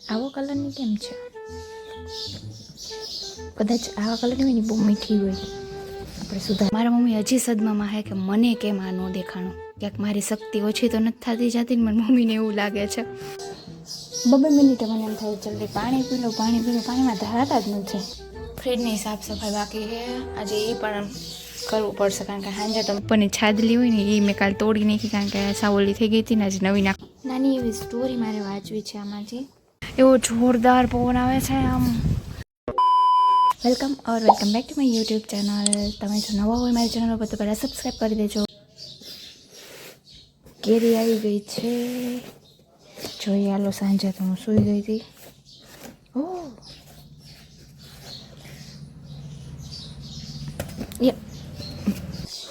આવો કલરની કેમ છે? કદાચ આવા કલરની હોય ને બહુ મીઠી હોય. આપણે સુધાર. મારા મમ્મી હજી સદમામાં હે કે મને કેમ આ ન દેખાણું. ક્યાંક મારી શક્તિ ઓછી તો નથી થતી જતી ને મારી મમ્મીને એવું લાગે છે. 2 મિનિટે મને એમ થાય જલ્દી પાણી પી લો, પાણીમાં ધરાતા જ નથી. ફ્રીજની સાફ સફાઈ બાકી છે આજે, એ પણ કરવું પડશે કારણ કે સાંજે તો ઉપરની છાદલી હોય ને એ મેં કાલ તોડી નાખી કારણ કે સાવલી થઈ ગઈ હતી ને આજે નવી નાની એવી સ્ટોરી મારે વાંચવી છે આમાંથી. એવો જોરદાર પવન આવે છે આમ. Welcome back to my YouTube channel. તમે જો નવા હોય મારી ચેનલ પર તો પહેલાં સબસ્ક્રાઈબ કરી દેજો. કેરી આવી ગઈ છે, જોઈએ આલો. સાંજે તો હું સૂઈ ગઈ હતી. ઓહ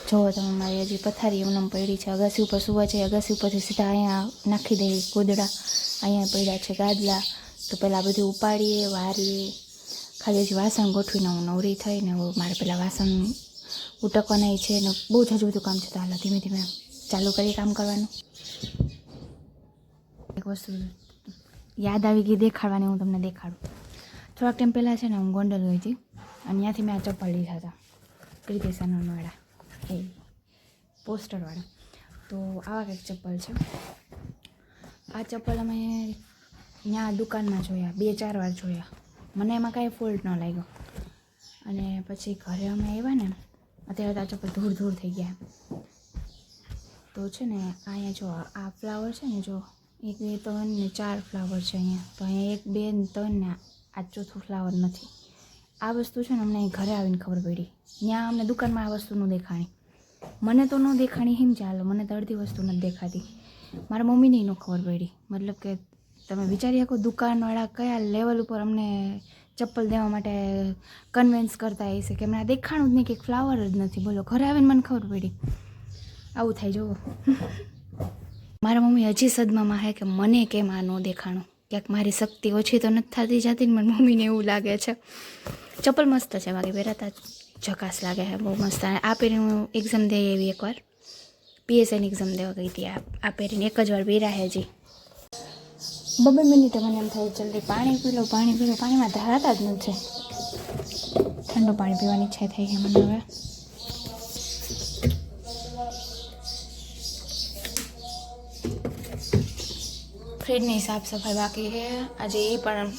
જો તમે મારી હજી પથારી એમનેમ પડી છે. અગાસી ઉપર સુવા છે, અગાસી ઉપરથી સીધા અહીંયા નાખી દઈએ ગોદડા. અહીંયા પડ્યા છે ગાદલા, તો પહેલાં બધું ઉપાડીએ, વારીએ. ખાલી હજી વાસણ ગોઠવીને હું નવરી થઈને મારે પહેલાં વાસણ ઉટકવાના છે ને બહુ જ હજુ બધું કામ છે. તો હાલ ધીમે ધીમે ચાલુ કરીએ કામ કરવાનું. એક વસ્તુ યાદ આવી ગઈ દેખાડવાની, હું તમને દેખાડું. થોડાક ટાઈમ પહેલાં છે ને હું ગોંડલ ગઈ હતી અને ત્યાંથી મેં આ ચપ્પલ લીધા હતા પ્રીતિ સનનવાળા, એ પોસ્ટરવાળા. તો આવા કંઈક ચપ્પલ છે. આ ચપ્પલ અમે ત્યાં દુકાનમાં જોયા, 2-4 વાર જોયા. મને એમાં કાંઈ ફોલ્ટ ન લાગ્યો. અને પછી ઘરે અમે આવ્યા ને, અત્યારે તો આ ચપ્પલ ધૂળ થઈ ગયા. તો છે ને અહીંયા જો આ ફ્લાવર છે ને, જો 1, 2, 3 ને 4 ફ્લાવર છે અહીંયા. તો અહીંયા 1, 2 ને 3 ને આ ચોથું ફ્લાવર નથી. આ વસ્તુ છે ને અમને અહીં ઘરે આવીને ખબર પડી. ત્યાં અમને દુકાનમાં આ વસ્તુ ન દેખાણી. મને તો ન દેખાણી હિમ ચાલો, મને તો અડધી વસ્તુ નથી દેખાતી. મારા મમ્મીને ન ખબર પડી. મતલબ કે તમે વિચારી શકો દુકાનવાળા કયા લેવલ ઉપર અમને ચપ્પલ દેવા માટે કન્વિન્સ કરતા હશે કે મને દેખાણું જ નહીં, કે ફ્લાવર જ નથી. બોલો, ઘરે આવીને મને ખબર પડી. આવું થાય જુઓ. મારા મમ્મી હજી સદમામાં હે કે મને કેમ આ ન દેખાણું. ક્યાંક મારી શક્તિ ઓછી તો નથી થતી જતી ને મારી મમ્મીને એવું લાગે છે. ચપ્પલ મસ્ત છે, બાકી પહેરાતા ઝકાસ લાગે છે, બહુ મસ્ત. આ પહેરીને હું એક્ઝામ દઈ આવી એકવાર, PSIની એક્ઝામ દેવા ગઈ હતી. આ પહેરીને એક જ વાર પહેર્યા છે હજી. 2 મિનિટે મને એમ થાય જલ્દી પાણી પી લો, પાણીમાં ધરાતા જ નથી. ઠંડુ પાણી પીવાની ઈચ્છા થઈ છે મને હવે. ફ્રીજની સાફ સફાઈ બાકી છે આજે, એ પણ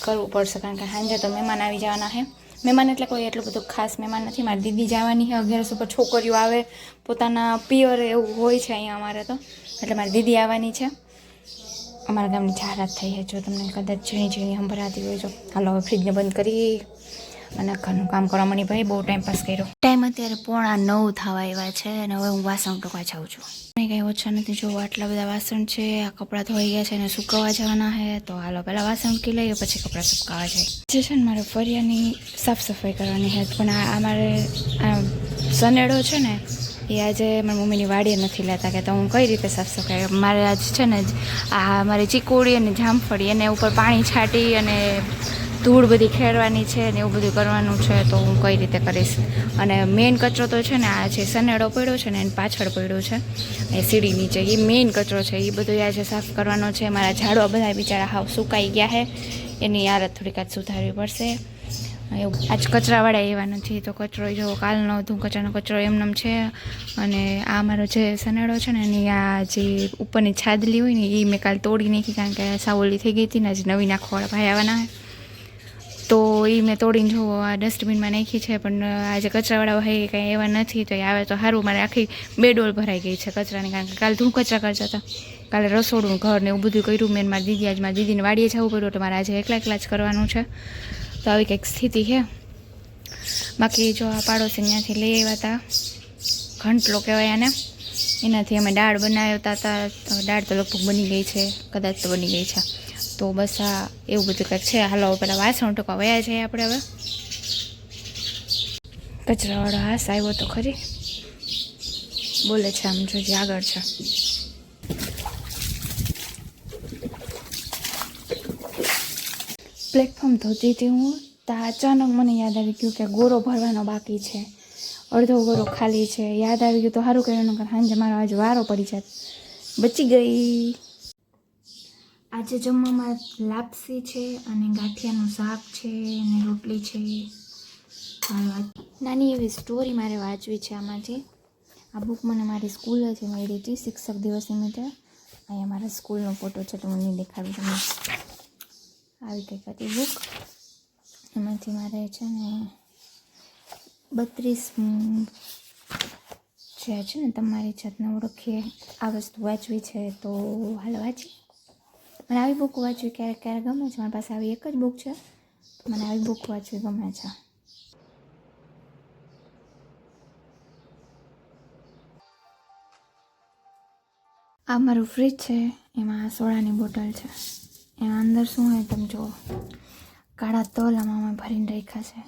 કરવું પડશે કારણ કે સાંજે તો મહેમાન આવી જવાના છે. મહેમાન એટલે કોઈ એટલું બધું ખાસ મહેમાન નથી. મારી દીદી જવાની છે 11 ઉપર. છોકરીઓ આવે, પોતાના પિયર એવું હોય છે અહીંયા અમારે તો, એટલે મારી દીદી આવવાની છે. અમારા ગામની જાહેરાત થઈ છે, જો તમને કદાચ ઝીણી સંભળાતી હોય. જો હાલો હવે ફ્રીજને બંધ કરી અને ઘરનું કામ કરવા મળી. ભાઈ બહુ ટાઈમ પાસ કર્યો. ટાઈમ અત્યારે 8:45 થવા આવ્યા છે અને હવે હું વાસણ ટોકવા જાઉં છું. કંઈ ઓછા નથી. જો આટલા બધા વાસણ છે, આ કપડાં ધોઈ ગયા છે અને સુકવવા જવાના છે. તો હાલો પહેલાં વાસણ ઉટકી લઈએ, પછી કપડાં સુકાવા જાય. જે છે ને મારે ફરિયાની સાફ સફાઈ કરવાની છે, પણ આ મારે સનેડો છે ને એ આજે મારી મમ્મીની વાડીએ નથી લેતા કે તો હું કઈ રીતે સાફ સફાઈ. મારે આજ છે ને આ મારી ચીકુડી અને જામફળી એને ઉપર પાણી છાંટી અને ધૂળ બધી ખેડવાની છે ને એવું બધું કરવાનું છે. તો હું કઈ રીતે કરીશ. અને મેઇન કચરો તો છે ને આ જે સનેડો પડ્યો છે ને એની પાછળ પડ્યો છે એ સીડી નીચે, એ મેઇન કચરો છે. એ બધું આજે સાફ કરવાનો છે. મારા ઝાડવા બધા બિચારા હાવ સુકાઈ ગયા છે, એની હાલત થોડીક આજ સુધારવી પડશે. એવું આજ કચરાવાળા એવા નથી, તો કચરો જો કાલનો હતું કચરાનો કચરો એમનેમ છે. અને આ મારો જે સનેડો છે ને એની આ જે ઉપરની છાદલી હોય ને એ મેં કાલ તોડી નાખી કારણ કે સાવલી થઈ ગઈ હતી ને આજે નવી નાખવાવાળા ભાઈ આવવાના. તો એ મેં તોડીને જો આ ડસ્ટબિનમાં નાખી છે. પણ આજે કચરાવાળા ભાઈ કાંઈ એવા નથી, તો એ આવે તો સારું. મારે આખી 2 ડોલ ભરાઈ ગઈ છે કચરાની, કારણ કે કાલે ધૂળ કચરા કરતા હતા. કાલે રસોડું, ઘર ને એવું બધું કર્યું મેં. મારી દીદી આજે મારી દીદીને વાડીએ જવું પડ્યું, તો મારે આજે એકલા જ કરવાનું છે. તો આવી કંઈક સ્થિતિ છે. બાકી જો આ પાડોશી ત્યાંથી લઈ આવ્યા હતા ઘંટલો કહેવાય આને, એનાથી અમે દાળ બનાવતા હતા. દાળ તો લગભગ બની ગઈ છે, કદાચ તો બની ગઈ છે. તો બસ આ એવું બધું કંઈક છે. હાલો પેલા વાસણ ટોકવા વયા જઈએ આપણે હવે. કચરાવાળો હાસ આવ્યો તો ખરી, બોલે છે આમ જોજે આગળ છે. પ્લેટફોર્મ ધોતી હતી હું, તો અચાનક મને યાદ આવી ગયું કે ગોરો ભરવાનો બાકી છે. અડધો ગોરો ખાલી છે. યાદ આવી ગયું તો સારું કર્યું, નકર સાંજે મારો આજે વારો પડી જાત. બચી ગઈ. આજે જમવામાં લાપસી છે અને ગાંઠિયાનું શાક છે અને રોટલી છે. નાની એવી સ્ટોરી મારે વાંચવી છે આમાંથી. આ બુક મને મારી સ્કૂલે છે મળી હતી શિક્ષક દિવસ નિમિત્તે. અહીંયા મારા સ્કૂલનો ફોટો છે તો મને દેખાડું તમને. આવી કંઈક હતી બુક. એમાંથી મારે છે ને 32 જે છે ને તમારી જાતને ઓળખીએ આ વસ્તુ વાંચવી છે તો હાલ વાંચી. મને આવી બુક વાંચવી ક્યારેક ક્યારેક ગમે છે. મારી પાસે આવી એક જ બુક છે તો મને આવી બુક વાંચવી ગમે છે. આ મારું ફ્રીજ છે, એમાં સોડાની બોટલ છે. એમાં અંદર શું હોય તમે જુઓ, કાળા તલ આમાં ભરીને રાખ્યા છે.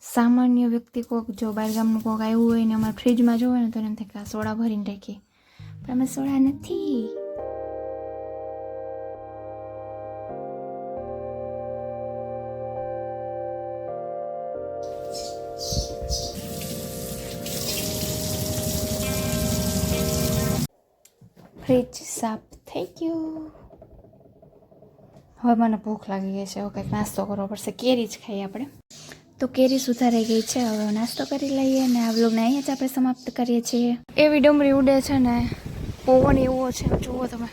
સામાન્ય વ્યક્તિ કોઈક જો બહારગામનું કોઈક આવ્યું હોય ને અમારા ફ્રીજમાં જોવે ને તો એમ થાય કે આ સોડા ભરીને રાખી, પણ અમે સોડા નથી. ફ્રીજ સાફ થઈ ગયું. હવે મને ભૂખ લાગી ગઈ છે, હવે કંઈક નાસ્તો કરવો પડશે. કેરી જ ખાઈએ આપણે. તો કેરી સુધારાઈ ગઈ છે, હવે નાસ્તો કરી લઈએ અને આ વ્લોગને અહીંયા જ આપણે સમાપ્ત કરીએ છીએ. એવી ડમરી ઉડે છે ને પવન એવો છે જુઓ તમે.